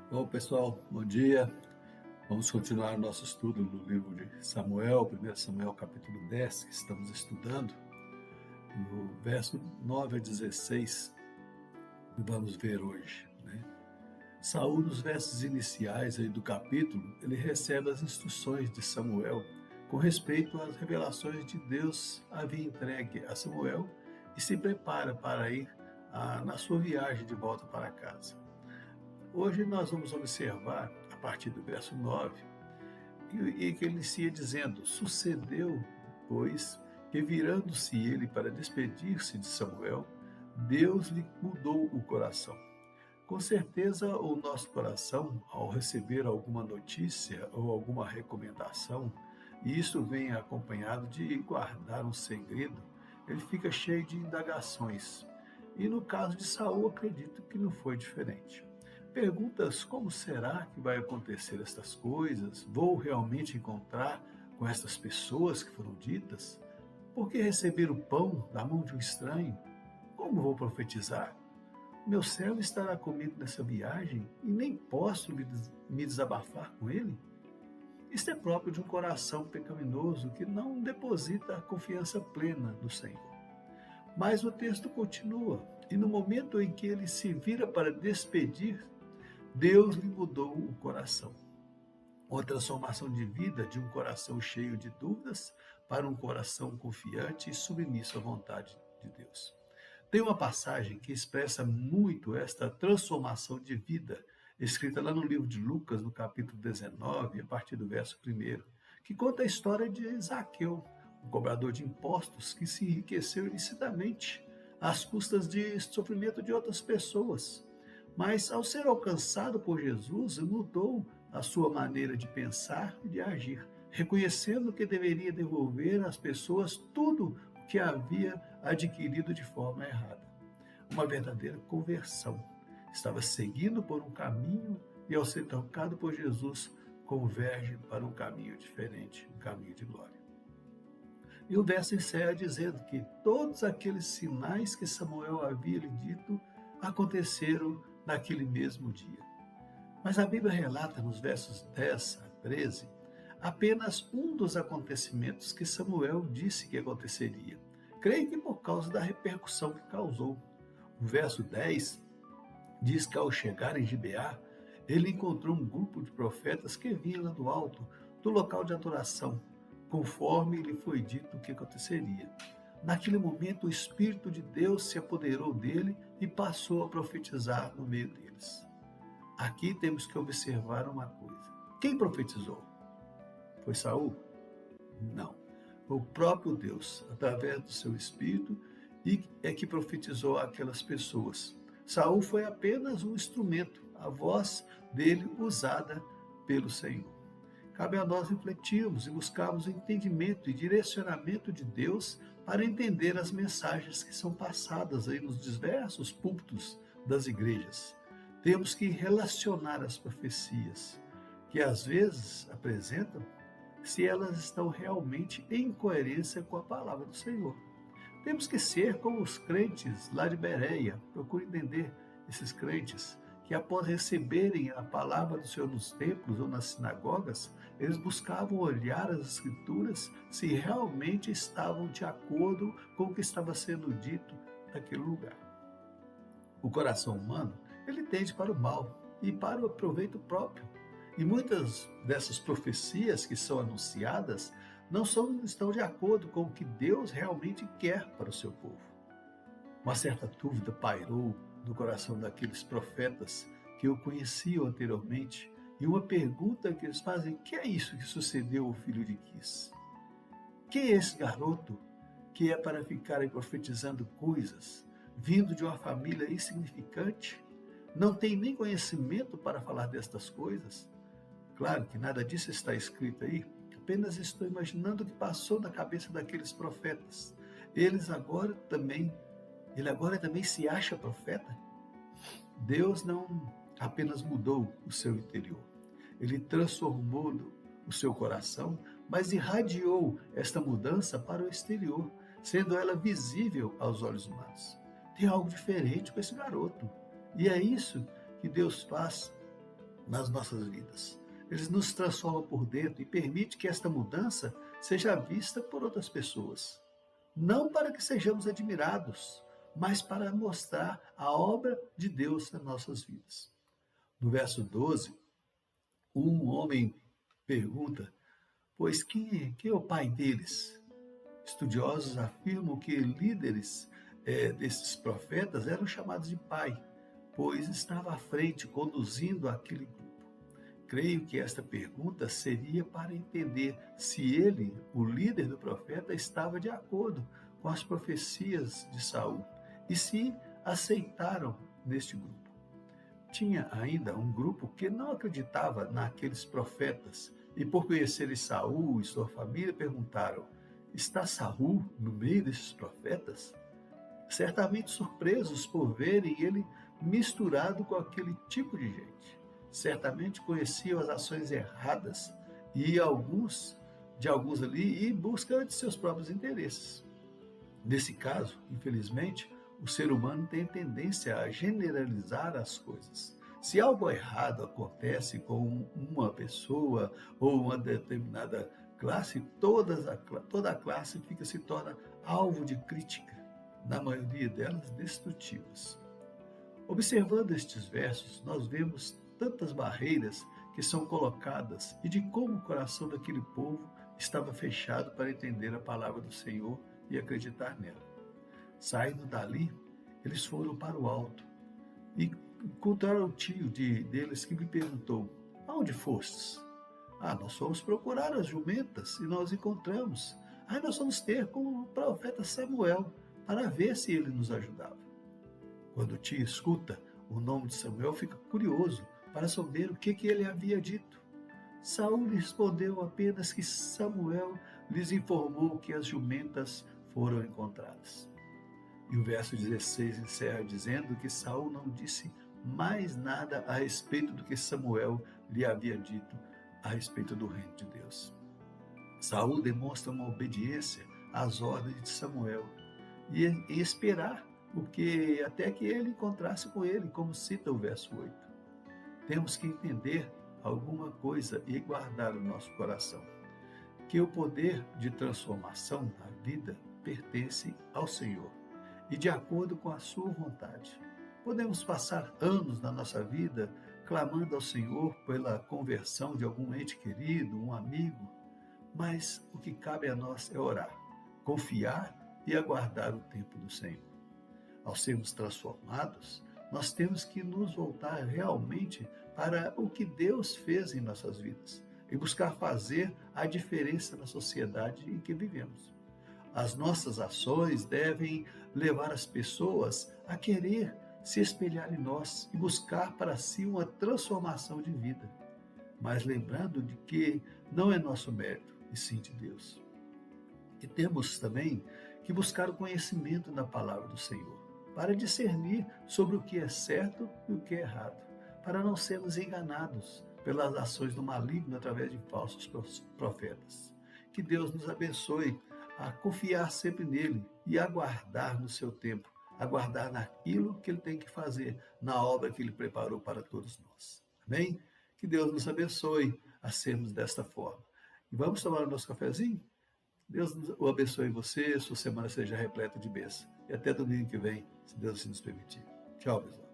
Bom, pessoal, bom dia. Vamos continuar nosso estudo no livro de Samuel, 1 Samuel capítulo 10, que estamos estudando, no verso 9 a 16, que vamos ver hoje, né? Saul, nos versos iniciais aí do capítulo, ele recebe as instruções de Samuel com respeito às revelações de Deus havia entregue a Samuel e se prepara para ir na sua viagem de volta para casa. Hoje nós vamos observar, a partir do verso 9, e que ele inicia dizendo: Sucedeu, pois, que virando-se ele para despedir-se de Samuel, Deus lhe mudou o coração. Com certeza, o nosso coração, ao receber alguma notícia ou alguma recomendação, e isso vem acompanhado de guardar um segredo, ele fica cheio de indagações. E no caso de Saul, acredito que não foi diferente. Perguntas: como será que vai acontecer estas coisas? Vou realmente encontrar com estas pessoas que foram ditas? Por que receber o pão da mão de um estranho? Como vou profetizar? Meu servo estará comigo nessa viagem e nem posso me desabafar com ele? Isto é próprio de um coração pecaminoso que não deposita a confiança plena no Senhor. Mas o texto continua, e no momento em que ele se vira para despedir, Deus lhe mudou o coração. Uma transformação de vida de um coração cheio de dúvidas para um coração confiante e submisso à vontade de Deus. Tem uma passagem que expressa muito esta transformação de vida, escrita lá no livro de Lucas, no capítulo 19, a partir do verso 1, que conta a história de Zaqueu, um cobrador de impostos que se enriqueceu ilicitamente às custas de sofrimento de outras pessoas. Mas, ao ser alcançado por Jesus, mudou a sua maneira de pensar e de agir, reconhecendo que deveria devolver às pessoas tudo o que havia adquirido de forma errada. Uma verdadeira conversão. Estava seguindo por um caminho e, ao ser tocado por Jesus, converge para um caminho diferente, um caminho de glória. E o verso encerra dizendo que todos aqueles sinais que Samuel havia lhe dito aconteceram naquele mesmo dia. Mas a Bíblia relata nos versos 10 a 13 apenas um dos acontecimentos que Samuel disse que aconteceria. Creio que por causa da repercussão que causou. O verso 10 diz que ao chegar em Gibeá, ele encontrou um grupo de profetas que vinha lá do alto, do local de adoração, conforme lhe foi dito o que aconteceria. Naquele momento, o Espírito de Deus se apoderou dele e passou a profetizar no meio deles. Aqui temos que observar uma coisa. Quem profetizou? Foi Saul? Não. Foi o próprio Deus, através do seu Espírito, e é que profetizou aquelas pessoas. Saul foi apenas um instrumento, a voz dele usada pelo Senhor. Cabe a nós refletirmos e buscarmos o entendimento e direcionamento de Deus para entender as mensagens que são passadas aí nos diversos púlpitos das igrejas. Temos que relacionar as profecias, que às vezes apresentam, se elas estão realmente em coerência com a palavra do Senhor. Temos que ser como os crentes lá de Bereia. Procure entender esses crentes que, após receberem a palavra do Senhor nos templos ou nas sinagogas, eles buscavam olhar as Escrituras se realmente estavam de acordo com o que estava sendo dito naquele lugar. O coração humano, ele tende para o mal e para o proveito próprio. E muitas dessas profecias que são anunciadas não estão de acordo com o que Deus realmente quer para o seu povo. Uma certa dúvida pairou no coração daqueles profetas que eu conhecia anteriormente, e uma pergunta que eles fazem: que é isso que sucedeu ao filho de Quis? Quem é esse garoto que é para ficar aí profetizando coisas, vindo de uma família insignificante? Não tem nem conhecimento para falar destas coisas? Claro que nada disso está escrito aí, apenas estou imaginando o que passou na cabeça daqueles profetas. Ele agora também se acha profeta? Deus não apenas mudou o seu interior, ele transformou o seu coração, mas irradiou esta mudança para o exterior, sendo ela visível aos olhos humanos. Tem algo diferente com esse garoto. E é isso que Deus faz nas nossas vidas. Eles nos transformam por dentro e permite que esta mudança seja vista por outras pessoas. Não para que sejamos admirados, mas para mostrar a obra de Deus nas nossas vidas. No verso 12, um homem pergunta: pois quem é o pai deles? Estudiosos afirmam que líderes desses profetas eram chamados de pai, pois estava à frente, conduzindo aquele grupo. Creio que esta pergunta seria para entender se ele, o líder do profeta, estava de acordo com as profecias de Saul e se aceitaram neste grupo. Tinha ainda um grupo que não acreditava naqueles profetas e, por conhecerem Saul e sua família, perguntaram: está Saul no meio desses profetas? Certamente surpresos por verem ele misturado com aquele tipo de gente. Certamente conheciam as ações erradas de alguns ali e em busca de seus próprios interesses. Nesse caso, infelizmente, o ser humano tem tendência a generalizar as coisas. Se algo errado acontece com uma pessoa ou uma determinada classe, toda a classe se torna alvo de crítica, na maioria delas destrutivas. Observando estes versos, nós vemos tantas barreiras que são colocadas e de como o coração daquele povo estava fechado para entender a palavra do Senhor e acreditar nela. Saindo dali, eles foram para o alto e encontraram o tio deles que lhe perguntou: aonde fostes? Nós fomos procurar as jumentas e nós encontramos. Nós vamos ter com o profeta Samuel para ver se ele nos ajudava. Quando o tio escuta o nome de Samuel, fica curioso para saber o que ele havia dito. Saul respondeu apenas que Samuel lhes informou que as jumentas foram encontradas. E o verso 16 encerra dizendo que Saul não disse mais nada a respeito do que Samuel lhe havia dito a respeito do reino de Deus. Saul demonstra uma obediência às ordens de Samuel e esperar até que ele encontrasse com ele, como cita o verso 8. Temos que entender alguma coisa e guardar o nosso coração, que o poder de transformação da vida pertence ao Senhor e de acordo com a sua vontade. Podemos passar anos na nossa vida clamando ao Senhor pela conversão de algum ente querido, um amigo, mas o que cabe a nós é orar, confiar e aguardar o tempo do Senhor. Ao sermos transformados, nós temos que nos voltar realmente para o que Deus fez em nossas vidas e buscar fazer a diferença na sociedade em que vivemos. As nossas ações devem levar as pessoas a querer se espelhar em nós e buscar para si uma transformação de vida, mas lembrando de que não é nosso mérito, e sim de Deus. E temos também que buscar o conhecimento da palavra do Senhor, para discernir sobre o que é certo e o que é errado, para não sermos enganados pelas ações do maligno através de falsos profetas. Que Deus nos abençoe a confiar sempre nele e aguardar no seu tempo, aguardar naquilo que ele tem que fazer, na obra que ele preparou para todos nós. Amém? Que Deus nos abençoe a sermos desta forma. E vamos tomar o nosso cafezinho? Deus o abençoe você, sua semana seja repleta de bênção. E até domingo que vem, se Deus assim nos permitir. Tchau, pessoal.